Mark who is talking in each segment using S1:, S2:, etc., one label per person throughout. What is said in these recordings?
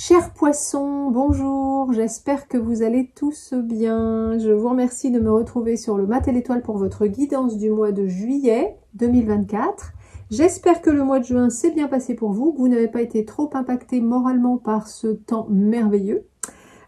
S1: Chers poissons, bonjour, j'espère que vous allez tous bien. Je vous remercie de me retrouver sur le Mat et l'Étoile pour votre guidance du mois de juillet 2024. J'espère que le mois de juin s'est bien passé pour vous, que vous n'avez pas été trop impacté moralement par ce temps merveilleux.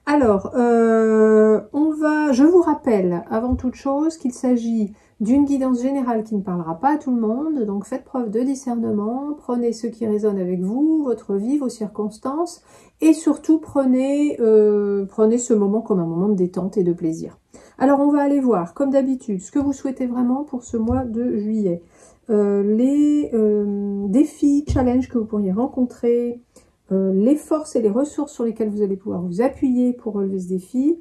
S1: Alors, je vous rappelle avant toute chose qu'il s'agit d'une guidance générale qui ne parlera pas à tout le monde, donc faites preuve de discernement, prenez ce qui résonne avec vous, votre vie, vos circonstances, et surtout prenez ce moment comme un moment de détente et de plaisir. Alors on va aller voir, comme d'habitude, ce que vous souhaitez vraiment pour ce mois de juillet. Les défis, challenges que vous pourriez rencontrer, les forces et les ressources sur lesquelles vous allez pouvoir vous appuyer pour relever ce défi,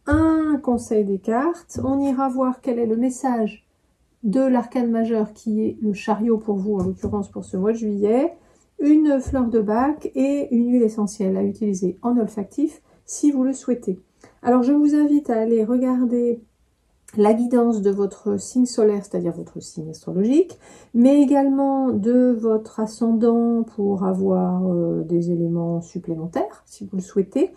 S1: un conseil des cartes, on ira voir quel est le message de l'arcane majeur qui est le chariot pour vous, en l'occurrence pour ce mois de juillet, une fleur de bac et une huile essentielle à utiliser en olfactif si vous le souhaitez. Alors je vous invite à aller regarder la guidance de votre signe solaire, c'est-à-dire votre signe astrologique, mais également de votre ascendant pour avoir des éléments supplémentaires si vous le souhaitez,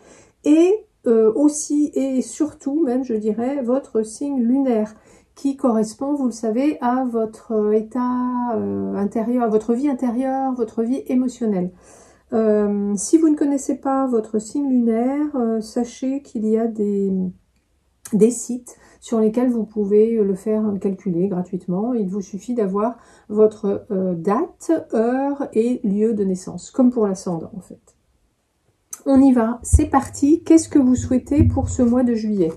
S1: et aussi et surtout même je dirais votre signe lunaire qui correspond, vous le savez, à votre état intérieur, à votre vie intérieure, votre vie émotionnelle. Si vous ne connaissez pas votre signe lunaire, sachez qu'il y a des sites sur lesquels vous pouvez le faire calculer gratuitement. Il vous suffit d'avoir votre date, heure et lieu de naissance, comme pour l'ascendant en fait. On y va, c'est parti. Qu'est-ce que vous souhaitez pour ce mois de juillet?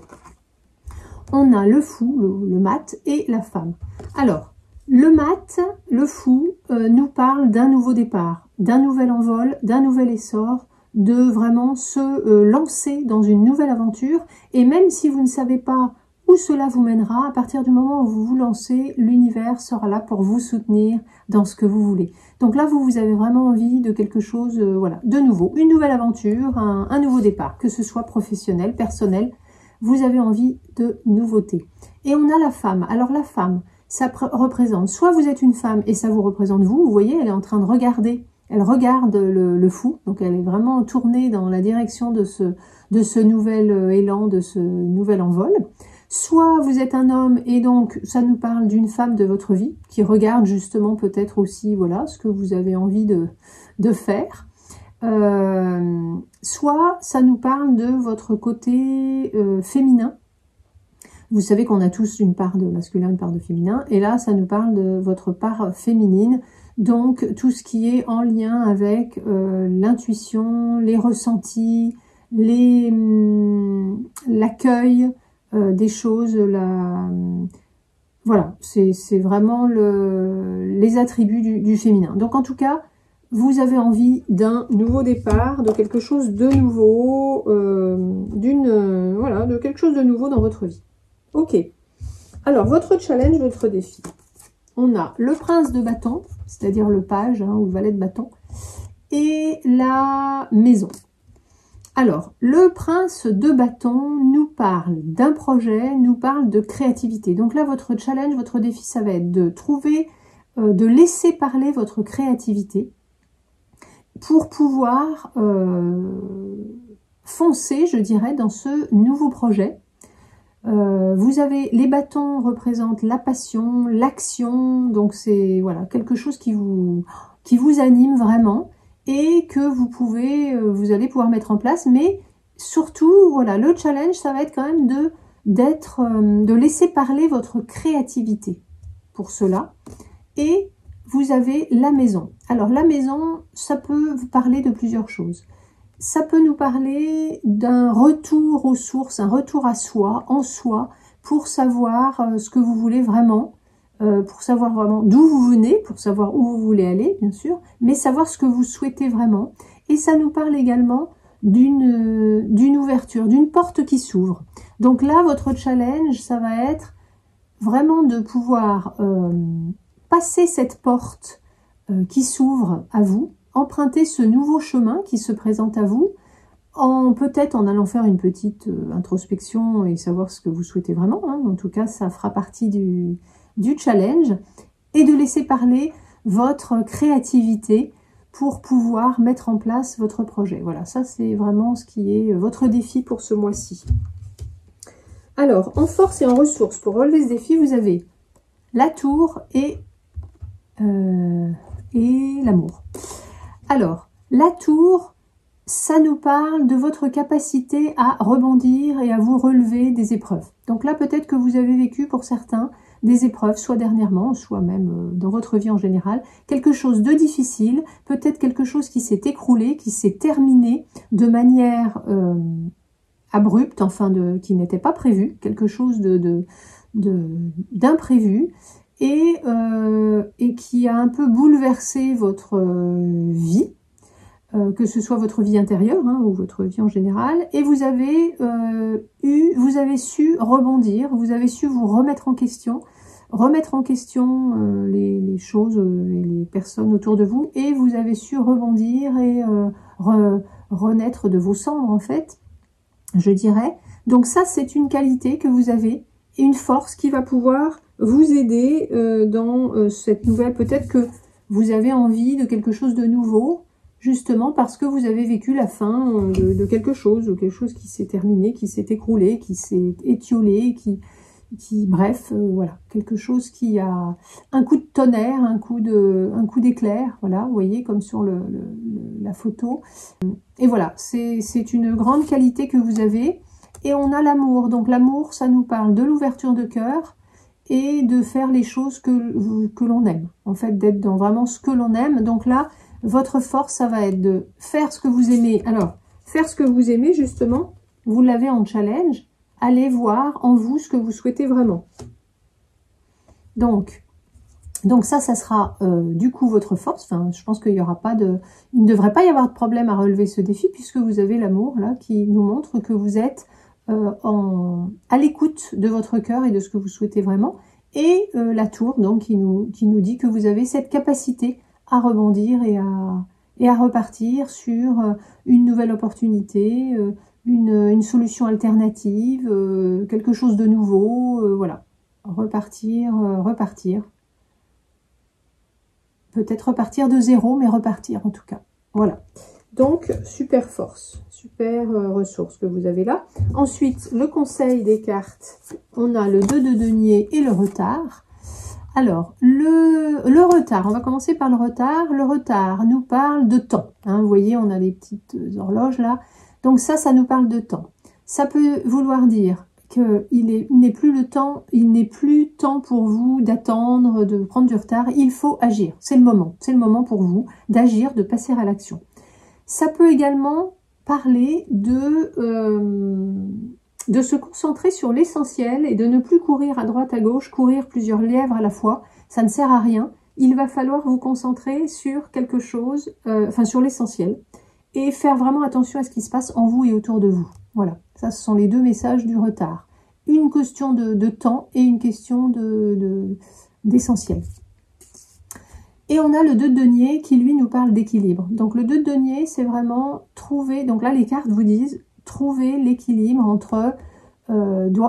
S1: On a le fou, le mat et la femme. Alors, le mat, le fou, nous parle d'un nouveau départ, d'un nouvel envol, d'un nouvel essor, de vraiment se lancer dans une nouvelle aventure. Et même si vous ne savez pas où cela vous mènera, à partir du moment où vous vous lancez, l'univers sera là pour vous soutenir dans ce que vous voulez. Donc là, vous avez vraiment envie de quelque chose voilà, de nouveau, une nouvelle aventure, un nouveau départ, que ce soit professionnel, personnel, vous avez envie de nouveautés. Et on a la femme. Alors la femme, ça représente, soit vous êtes une femme et ça vous représente vous voyez, elle est en train de regarder, elle regarde le fou, donc elle est vraiment tournée dans la direction de ce nouvel élan, de ce nouvel envol. Soit vous êtes un homme et donc ça nous parle d'une femme de votre vie qui regarde justement peut-être aussi voilà ce que vous avez envie de faire. Soit ça nous parle de votre côté féminin. Vous savez qu'on a tous une part de masculin, une part de féminin. Et là, ça nous parle de votre part féminine. Donc, tout ce qui est en lien avec l'intuition, les ressentis, l'accueil des choses. Voilà, c'est vraiment les attributs du féminin. Donc, en tout cas, vous avez envie d'un nouveau départ, de quelque chose de nouveau, voilà, de quelque chose de nouveau dans votre vie. Ok. Alors, votre challenge, votre défi. On a le prince de bâton, c'est-à-dire le page ou le valet de bâton, et la maison. Alors, le prince de bâton nous parle d'un projet, nous parle de créativité. Donc là, votre challenge, votre défi, ça va être de trouver, de laisser parler votre créativité pour pouvoir foncer, je dirais, dans ce nouveau projet. Vous avez, les bâtons représentent la passion, l'action, donc c'est voilà quelque chose qui vous anime vraiment et que vous allez pouvoir mettre en place, mais surtout, voilà, le challenge, ça va être quand même de laisser parler votre créativité pour cela. Et vous avez la maison. Alors la maison, ça peut vous parler de plusieurs choses. Ça peut nous parler d'un retour aux sources, un retour à soi, en soi, pour savoir ce que vous voulez vraiment, pour savoir vraiment d'où vous venez, pour savoir où vous voulez aller, bien sûr, mais savoir ce que vous souhaitez vraiment. Et ça nous parle également d'une ouverture, d'une porte qui s'ouvre. Donc là, votre challenge, ça va être vraiment de pouvoir passer cette porte qui s'ouvre à vous, emprunter ce nouveau chemin qui se présente à vous, peut-être en allant faire une petite introspection et savoir ce que vous souhaitez vraiment. En tout cas, ça fera partie du challenge. Et de laisser parler votre créativité pour pouvoir mettre en place votre projet. Voilà, ça c'est vraiment ce qui est votre défi pour ce mois-ci. Alors, en force et en ressources, pour relever ce défi, vous avez la tour et l'amour. Alors, la tour, ça nous parle de votre capacité à rebondir et à vous relever des épreuves. Donc là, peut-être que vous avez vécu pour certains des épreuves, soit dernièrement, soit même dans votre vie en général, quelque chose de difficile, peut-être quelque chose qui s'est écroulé, qui s'est terminé de manière abrupte, enfin qui n'était pas prévu, quelque chose d'imprévu, et qui a un peu bouleversé votre vie, que ce soit votre vie intérieure ou votre vie en général, et vous avez su rebondir, vous avez su vous remettre en question les choses et les personnes autour de vous, et vous avez su rebondir et renaître de vos cendres en fait, je dirais. Donc ça, c'est une qualité que vous avez, et une force qui va pouvoir vous aider dans cette nouvelle. Peut-être que vous avez envie de quelque chose de nouveau, justement parce que vous avez vécu la fin de quelque chose, ou quelque chose qui s'est terminé, qui s'est écroulé, qui s'est étiolé, bref, voilà, quelque chose qui a un coup de tonnerre, un coup d'éclair, voilà, vous voyez, comme sur la photo. Et voilà, c'est une grande qualité que vous avez. Et on a l'amour. Donc l'amour, ça nous parle de l'ouverture de cœur et de faire les choses que l'on aime. En fait, d'être dans vraiment ce que l'on aime. Donc là, votre force, ça va être de faire ce que vous aimez. Alors, faire ce que vous aimez, justement, vous l'avez en challenge. Allez voir en vous ce que vous souhaitez vraiment. Donc ça sera du coup votre force. Enfin, je pense qu'il n'y aura pas il ne devrait pas y avoir de problème à relever ce défi, puisque vous avez l'amour là qui nous montre que vous êtes à l'écoute de votre cœur et de ce que vous souhaitez vraiment. Et la tour, donc, qui nous dit que vous avez cette capacité à rebondir et à repartir sur une nouvelle opportunité, une solution alternative, quelque chose de nouveau, voilà. Repartir. Peut-être repartir de zéro, mais repartir en tout cas. Voilà. Donc, super force, super ressource que vous avez là. Ensuite, le conseil des cartes. On a le 2 de denier et le retard. Alors, le retard, on va commencer par le retard. Le retard nous parle de temps. Vous voyez, on a les petites horloges là. Donc ça nous parle de temps. Ça peut vouloir dire qu'il n'est plus temps pour vous d'attendre, de prendre du retard. Il faut agir. C'est le moment pour vous d'agir, de passer à l'action. Ça peut également parler de se concentrer sur l'essentiel et de ne plus courir à droite à gauche, courir plusieurs lièvres à la fois. Ça ne sert à rien. Il va falloir vous concentrer sur quelque chose, sur l'essentiel, et faire vraiment attention à ce qui se passe en vous et autour de vous. Voilà, ça ce sont les deux messages du retard. Une question de temps et une question d'essentiel. Et on a le 2 de denier qui lui nous parle d'équilibre. Donc le 2 de denier, c'est vraiment trouver, donc là les cartes vous disent, trouver l'équilibre entre,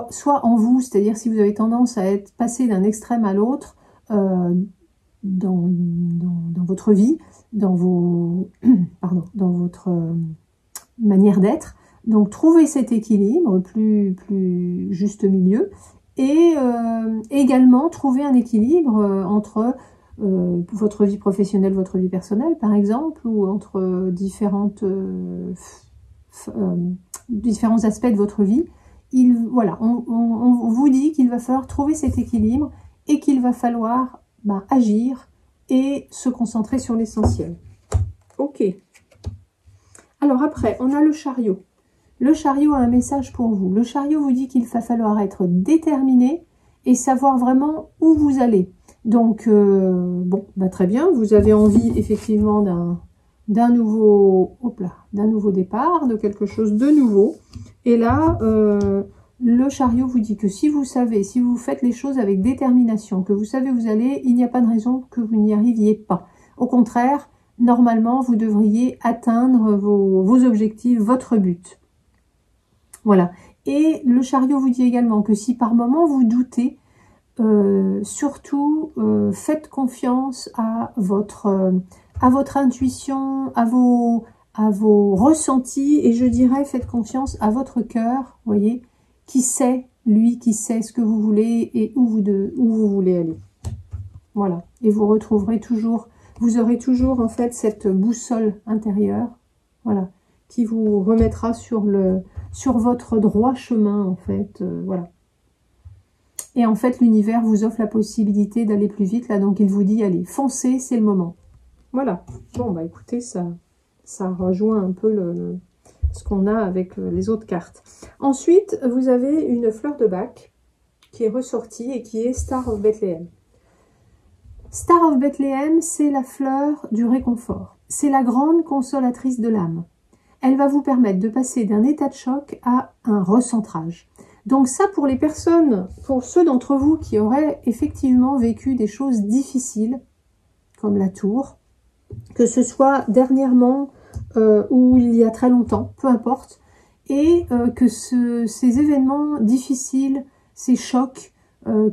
S1: soit en vous, c'est-à-dire si vous avez tendance à être passé d'un extrême à l'autre, dans votre vie, dans votre manière d'être. Donc trouver cet équilibre, plus juste milieu, et également trouver un équilibre entre votre vie professionnelle, votre vie personnelle par exemple, ou entre différents aspects de votre vie. Voilà, on vous dit qu'il va falloir trouver cet équilibre et qu'il va falloir agir et se concentrer sur l'essentiel. Ok. Alors après, on a le chariot. Le chariot a un message pour vous. Le chariot vous dit qu'il va falloir être déterminé et savoir vraiment où vous allez. Donc, très bien, vous avez envie effectivement d'un nouveau départ, de quelque chose de nouveau. Et là, le chariot vous dit que si vous faites les choses avec détermination, que vous savez où vous allez, il n'y a pas de raison que vous n'y arriviez pas. Au contraire, normalement, vous devriez atteindre vos objectifs, votre but. Voilà. Et le chariot vous dit également que si par moment vous doutez, surtout faites confiance à à votre intuition, à vos ressentis, et je dirais, faites confiance à votre cœur, voyez, qui sait, lui, qui sait ce que vous voulez et où vous voulez aller. Voilà, et vous retrouverez toujours, vous aurez toujours en fait cette boussole intérieure, voilà, qui vous remettra sur votre droit chemin, en fait, voilà. Et en fait, l'univers vous offre la possibilité d'aller plus vite, là, donc il vous dit, allez, foncez, c'est le moment. Voilà. Bon, bah écoutez, ça rejoint un peu ce qu'on a avec les autres cartes. Ensuite, vous avez une fleur de Bach qui est ressortie et qui est Star of Bethlehem. Star of Bethlehem, c'est la fleur du réconfort. C'est la grande consolatrice de l'âme. Elle va vous permettre de passer d'un état de choc à un recentrage. Donc ça, pour les personnes, pour ceux d'entre vous qui auraient effectivement vécu des choses difficiles, comme la tour, que ce soit dernièrement ou il y a très longtemps, peu importe, et que ces événements difficiles, ces chocs,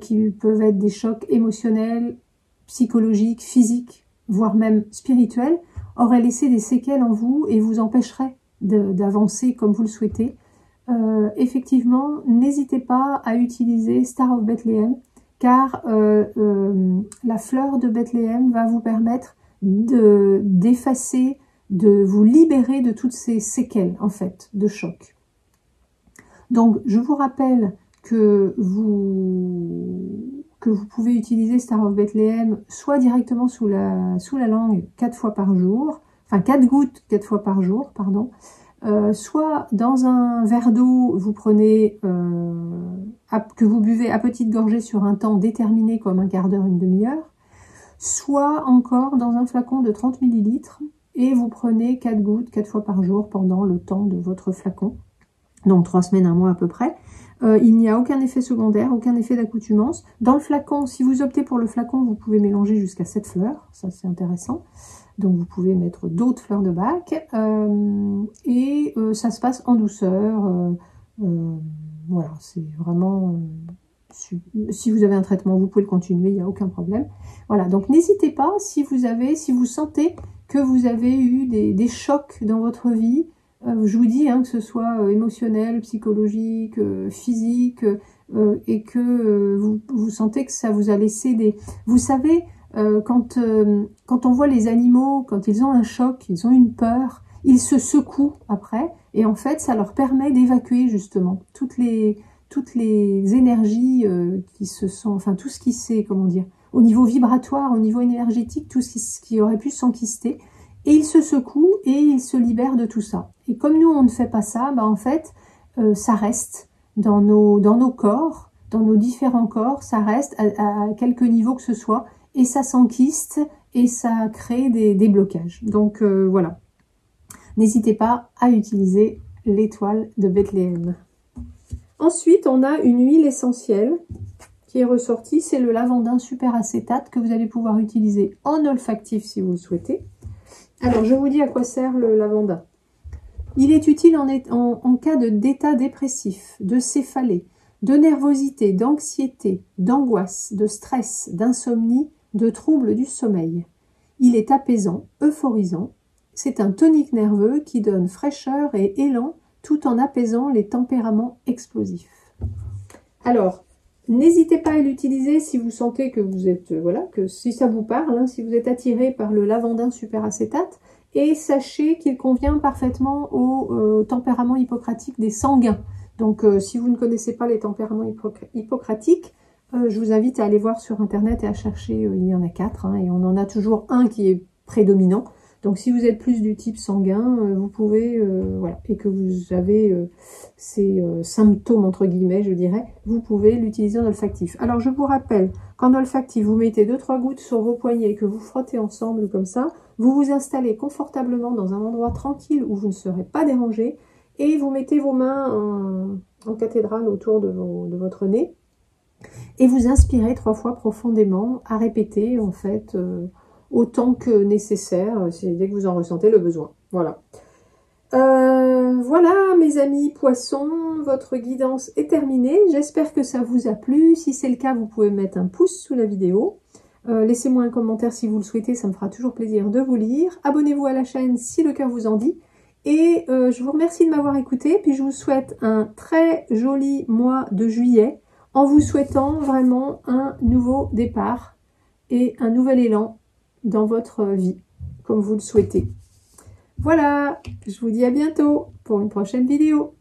S1: qui peuvent être des chocs émotionnels, psychologiques, physiques, voire même spirituels, auraient laissé des séquelles en vous et vous empêcheraient d'avancer comme vous le souhaitez. Effectivement, n'hésitez pas à utiliser Star of Bethlehem, car la fleur de Bethléem va vous permettre d'effacer, de vous libérer de toutes ces séquelles, en fait, de choc. Donc, je vous rappelle que vous pouvez utiliser Star of Bethlehem soit directement sous la langue 4 fois par jour, enfin 4 gouttes 4 fois par jour, pardon, soit dans un verre d'eau, vous prenez, que vous buvez à petite gorgée sur un temps déterminé comme un quart d'heure, une demi-heure, soit encore dans un flacon de 30 ml et vous prenez 4 gouttes 4 fois par jour pendant le temps de votre flacon, donc 3 semaines, 1 mois à peu près. Il n'y a aucun effet secondaire, aucun effet d'accoutumance. Dans le flacon, si vous optez pour le flacon, vous pouvez mélanger jusqu'à 7 fleurs, ça c'est intéressant. Donc vous pouvez mettre d'autres fleurs de Bach et ça se passe en douceur. Voilà, c'est vraiment... si vous avez un traitement, vous pouvez le continuer, il n'y a aucun problème. Voilà, donc n'hésitez pas si vous sentez que vous avez eu des chocs dans votre vie. Je vous dis, que ce soit émotionnel, psychologique, physique, et que vous sentez que ça vous a laissé des... Vous savez, quand on voit les animaux, quand ils ont un choc, ils ont une peur, ils se secouent après, et en fait, ça leur permet d'évacuer justement toutes les énergies qui se sont... Enfin, tout ce qui s'est, comment dire, au niveau vibratoire, au niveau énergétique, tout ce qui aurait pu s'enquister. Et ils se secouent et ils se libèrent de tout ça. Et comme nous, on ne fait pas ça, bah en fait, ça reste dans nos corps, dans nos différents corps, ça reste à quelque niveau que ce soit, et ça s'enquiste et ça crée des blocages. Donc voilà. N'hésitez pas à utiliser l'étoile de Bethléem. Ensuite, on a une huile essentielle qui est ressortie, c'est le lavandin superacétate que vous allez pouvoir utiliser en olfactif si vous le souhaitez. Alors, je vous dis à quoi sert le lavandin. Il est utile en cas d'état dépressif, de céphalée, de nervosité, d'anxiété, d'angoisse, de stress, d'insomnie, de troubles du sommeil. Il est apaisant, euphorisant. C'est un tonique nerveux qui donne fraîcheur et élan tout en apaisant les tempéraments explosifs. Alors, n'hésitez pas à l'utiliser si vous sentez que vous êtes, que si ça vous parle, si vous êtes attiré par le lavandin superacétate, et sachez qu'il convient parfaitement au tempérament hippocratique des sanguins. Donc, si vous ne connaissez pas les tempéraments hippocratiques, je vous invite à aller voir sur internet et à chercher, il y en a 4, et on en a toujours un qui est prédominant. Donc, si vous êtes plus du type sanguin, vous pouvez, et que vous avez ces symptômes, entre guillemets, je dirais, vous pouvez l'utiliser en olfactif. Alors, je vous rappelle qu'en olfactif, vous mettez 2-3 gouttes sur vos poignets et que vous frottez ensemble comme ça. Vous vous installez confortablement dans un endroit tranquille où vous ne serez pas dérangé et vous mettez vos mains en cathédrale autour de votre nez et vous inspirez 3 fois profondément à répéter, en fait, autant que nécessaire, dès que vous en ressentez le besoin. Voilà. Voilà, mes amis poissons, votre guidance est terminée. J'espère que ça vous a plu. Si c'est le cas, vous pouvez mettre un pouce sous la vidéo. Laissez-moi un commentaire si vous le souhaitez, ça me fera toujours plaisir de vous lire. Abonnez-vous à la chaîne si le cœur vous en dit. Et je vous remercie de m'avoir écouté. Puis je vous souhaite un très joli mois de juillet en vous souhaitant vraiment un nouveau départ et un nouvel élan dans votre vie, comme vous le souhaitez. Voilà, je vous dis à bientôt pour une prochaine vidéo.